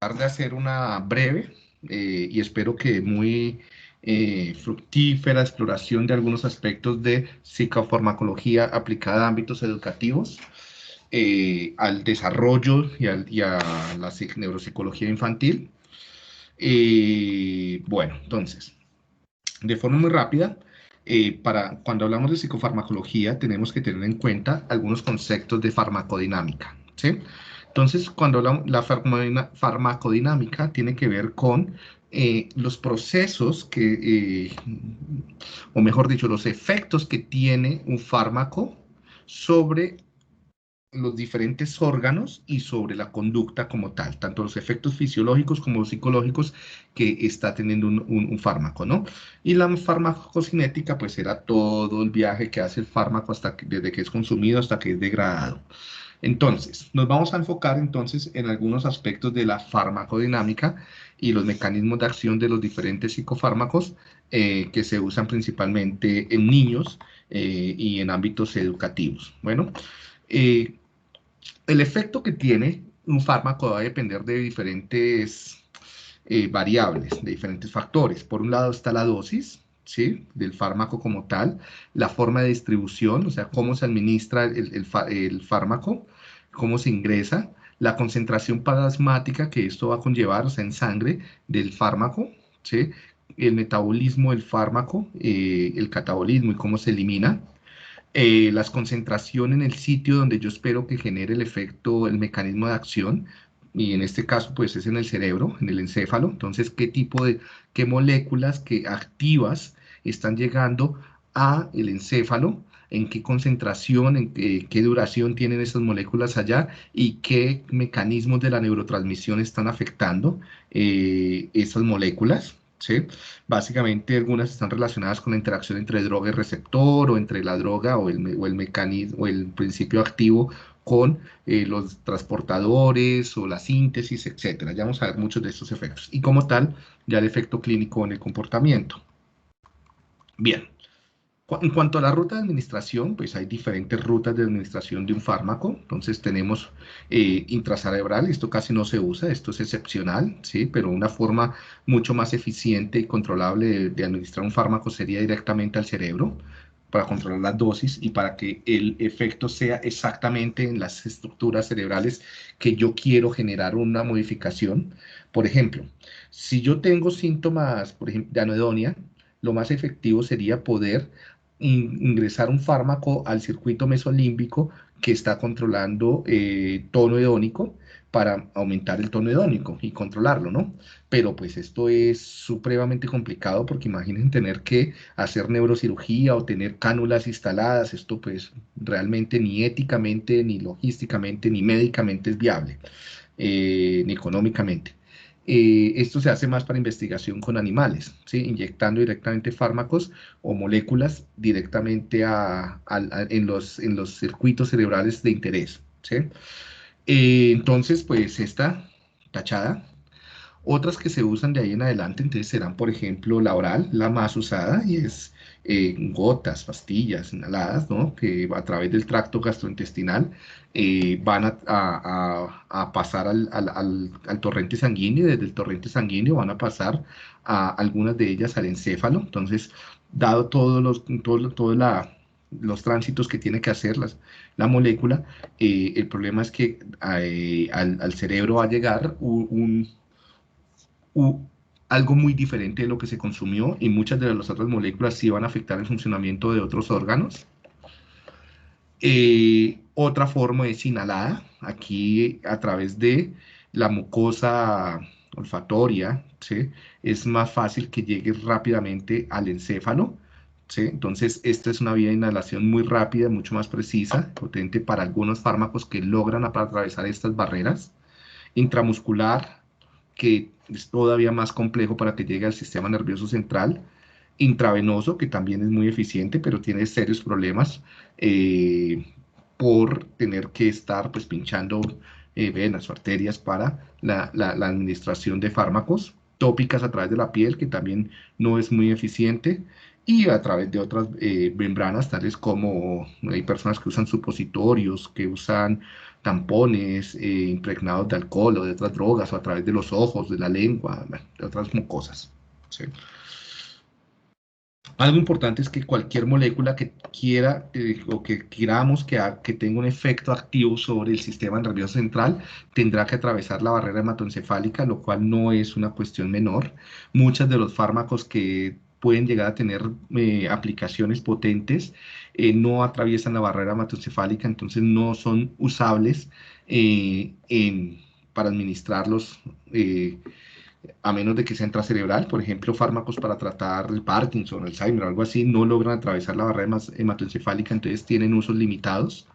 De hacer una breve y espero que muy fructífera exploración de algunos aspectos de psicofarmacología aplicada a ámbitos educativos, al desarrollo y a la neuropsicología infantil. Bueno, entonces, de forma muy rápida, cuando hablamos de psicofarmacología tenemos que tener en cuenta algunos conceptos de farmacodinámica, ¿sí? Entonces, cuando hablamos, la farmacodinámica tiene que ver con los procesos o mejor dicho, los efectos que tiene un fármaco sobre los diferentes órganos y sobre la conducta como tal, tanto los efectos fisiológicos como psicológicos que está teniendo un fármaco, ¿no? Y la farmacocinética, pues era todo el viaje que hace el fármaco desde que es consumido hasta que es degradado. Entonces, nos vamos a enfocar entonces en algunos aspectos de la farmacodinámica y los mecanismos de acción de los diferentes psicofármacos que se usan principalmente en niños y en ámbitos educativos. Bueno, eh, el efecto que tiene un fármaco va a depender de diferentes variables, de diferentes factores. Por un lado está la dosis, ¿sí? Del fármaco como tal, la forma de distribución, o sea, cómo se administra el fármaco, cómo se ingresa, la concentración plasmática que esto va a conllevar, o sea, en sangre del fármaco, ¿sí? El metabolismo del fármaco, el catabolismo y cómo se elimina, las concentraciones en el sitio donde yo espero que genere el efecto, el mecanismo de acción, y en este caso pues es en el cerebro, en el encéfalo. Entonces, qué moléculas, qué activas están llegando a el encéfalo, en qué concentración, qué duración tienen esas moléculas allá y qué mecanismos de la neurotransmisión están afectando esas moléculas, ¿sí? Básicamente algunas están relacionadas con la interacción entre droga y receptor o entre la droga o el mecanismo o el principio activo con los transportadores o la síntesis, etcétera. Ya vamos a ver muchos de estos efectos. Y como tal, ya el efecto clínico en el comportamiento. Bien, en cuanto a la ruta de administración, pues hay diferentes rutas de administración de un fármaco. Entonces tenemos intracerebral, esto casi no se usa, esto es excepcional, ¿sí? Pero una forma mucho más eficiente y controlable de administrar un fármaco sería directamente al cerebro para controlar las dosis y para que el efecto sea exactamente en las estructuras cerebrales que yo quiero generar una modificación. Por ejemplo, si yo tengo síntomas, por ejemplo, de anedonia, lo más efectivo sería poder ingresar un fármaco al circuito mesolímbico que está controlando tono hedónico para aumentar el tono hedónico y controlarlo, ¿no? Pero pues esto es supremamente complicado porque imaginen tener que hacer neurocirugía o tener cánulas instaladas, esto pues realmente ni éticamente, ni logísticamente, ni médicamente es viable, ni económicamente. Esto se hace más para investigación con animales, ¿sí? Inyectando directamente fármacos o moléculas directamente en los circuitos cerebrales de interés, ¿sí? Entonces, pues esta tachada. Otras que se usan de ahí en adelante, entonces serán, por ejemplo, la oral, la más usada, y es gotas, pastillas, inhaladas, ¿no? Que a través del tracto gastrointestinal van a pasar al torrente sanguíneo, y desde el torrente sanguíneo van a pasar a algunas de ellas al encéfalo. Entonces, dado los tránsitos que tiene que hacer la molécula, el problema es que al cerebro va a llegar u- algo muy diferente de lo que se consumió y muchas de las otras moléculas sí van a afectar el funcionamiento de otros órganos. Otra forma es inhalada, aquí a través de la mucosa olfatoria, ¿sí? Es más fácil que llegue rápidamente al encéfalo, ¿sí? Entonces, esta es una vía de inhalación muy rápida, mucho más precisa, potente para algunos fármacos que logran atravesar estas barreras. Intramuscular, que es todavía más complejo para que llegue al sistema nervioso central, intravenoso, que también es muy eficiente, pero tiene serios problemas eh, por tener que estar pues pinchando venas o arterias para la administración de fármacos, tópicas a través de la piel, que también no es muy eficiente, y a través de otras membranas, tales como hay personas que usan supositorios, que usan tampones impregnados de alcohol o de otras drogas, o a través de los ojos, de la lengua, bueno, de otras mucosas. ¿Sí? Algo importante es que cualquier molécula que quiera o que queramos que tenga un efecto activo sobre el sistema nervioso central tendrá que atravesar la barrera hematoencefálica, lo cual no es una cuestión menor. Muchos de los fármacos que pueden llegar a tener aplicaciones potentes no atraviesan la barrera hematoencefálica, entonces no son usables para administrarlos. A menos de que sea intracerebral, por ejemplo, fármacos para tratar el Parkinson, Alzheimer, algo así, no logran atravesar la barrera hematoencefálica, entonces tienen usos limitados.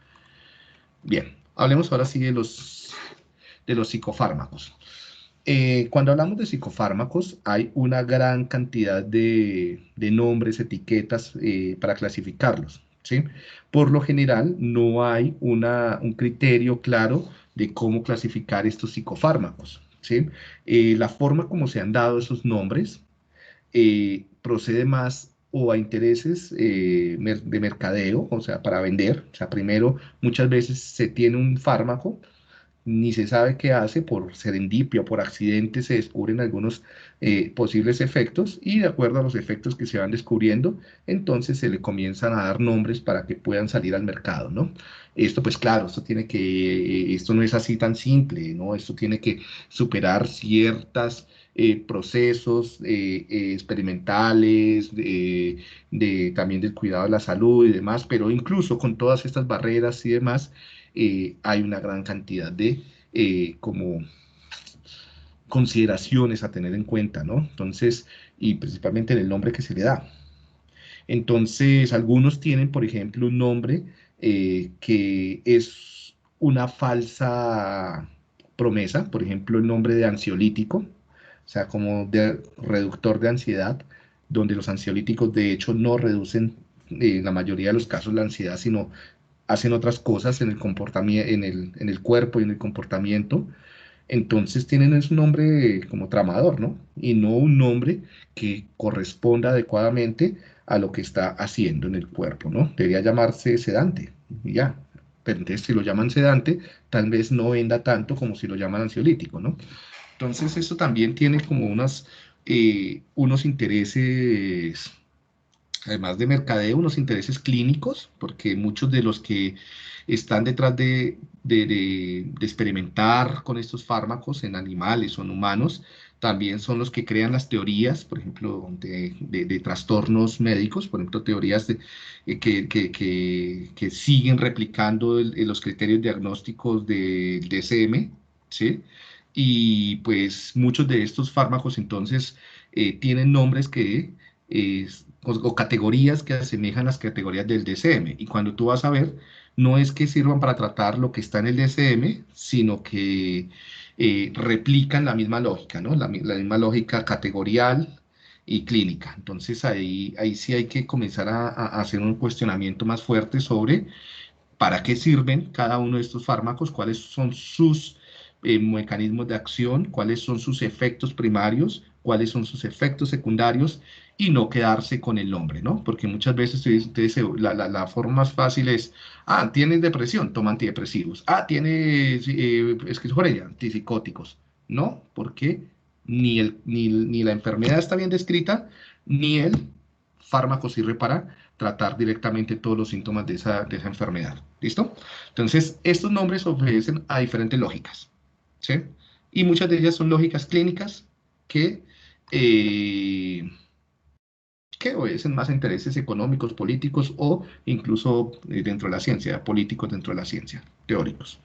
Bien, hablemos ahora sí de los psicofármacos. Cuando hablamos de psicofármacos, hay una gran cantidad de nombres, etiquetas para clasificarlos, ¿sí? Por lo general, no hay un criterio claro de cómo clasificar estos psicofármacos, ¿sí? La forma como se han dado esos nombres procede más o a intereses de mercadeo, o sea, para vender. O sea, primero, muchas veces se tiene un fármaco, ni se sabe qué hace, por serendipia o por accidente se descubren algunos posibles efectos y de acuerdo a los efectos que se van descubriendo, entonces se le comienzan a dar nombres para que puedan salir al mercado, ¿no? Esto pues claro, esto no es así tan simple, ¿no? Esto tiene que superar ciertos procesos experimentales, también del cuidado de la salud y demás, pero incluso con todas estas barreras y demás, hay una gran cantidad de como consideraciones a tener en cuenta, ¿no? Entonces, y principalmente en el nombre que se le da. Entonces, algunos tienen, por ejemplo, un nombre que es una falsa promesa, por ejemplo, el nombre de ansiolítico, o sea, como de reductor de ansiedad, donde los ansiolíticos de hecho no reducen en la mayoría de los casos la ansiedad, sino hacen otras cosas en el comportamiento, en el cuerpo y en el comportamiento. Entonces tienen ese nombre como tramador, ¿no? Y no un nombre que corresponda adecuadamente a lo que está haciendo en el cuerpo, ¿no? Debería llamarse sedante, y ya. Pero entonces si lo llaman sedante, tal vez no venda tanto como si lo llaman ansiolítico, ¿no? Entonces eso también tiene como unos intereses, además de mercadeo, unos intereses clínicos, porque muchos de los que están detrás de experimentar con estos fármacos en animales o en humanos, también son los que crean las teorías, por ejemplo, de trastornos médicos, por ejemplo, teorías que siguen replicando los criterios diagnósticos del DSM, ¿sí? Y pues muchos de estos fármacos entonces tienen nombres o categorías que asemejan las categorías del DSM. Y cuando tú vas a ver, no es que sirvan para tratar lo que está en el DSM, sino que replican la misma lógica, ¿no? La misma lógica categorial y clínica. Entonces ahí sí hay que comenzar a hacer un cuestionamiento más fuerte sobre para qué sirven cada uno de estos fármacos, cuáles son sus mecanismos de acción, cuáles son sus efectos primarios, cuáles son sus efectos secundarios y no quedarse con el nombre, ¿no? Porque muchas veces la forma más fácil es, tienes depresión, toma antidepresivos, tienes esquizofrenia, antipsicóticos, ¿no? Porque ni la enfermedad está bien descrita, ni el fármaco sirve para tratar directamente todos los síntomas de esa enfermedad. ¿Listo? Entonces, estos nombres obedecen a diferentes lógicas, ¿sí? Y muchas de ellas son lógicas clínicas que, eh, que obedecen más a intereses económicos, políticos o incluso dentro de la ciencia, políticos dentro de la ciencia, teóricos.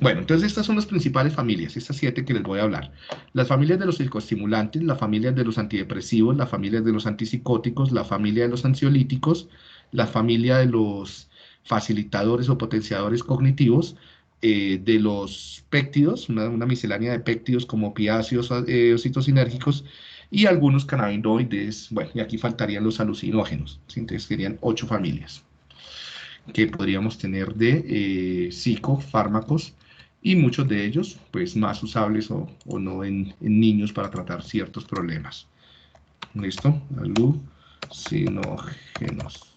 Bueno, entonces estas son las principales familias, estas 7 que les voy a hablar. Las familias de los psicoestimulantes, la familia de los antidepresivos, la familia de los antipsicóticos, la familia de los ansiolíticos, la familia de los facilitadores o potenciadores cognitivos, de los péptidos, una miscelánea de péptidos como opiáceos o citocinérgicos, y algunos cannabinoides, bueno, y aquí faltarían los alucinógenos, ¿sí? Entonces serían 8 familias que podríamos tener de psicofármacos y muchos de ellos pues más usables o no en niños para tratar ciertos problemas. ¿Listo? Alucinógenos.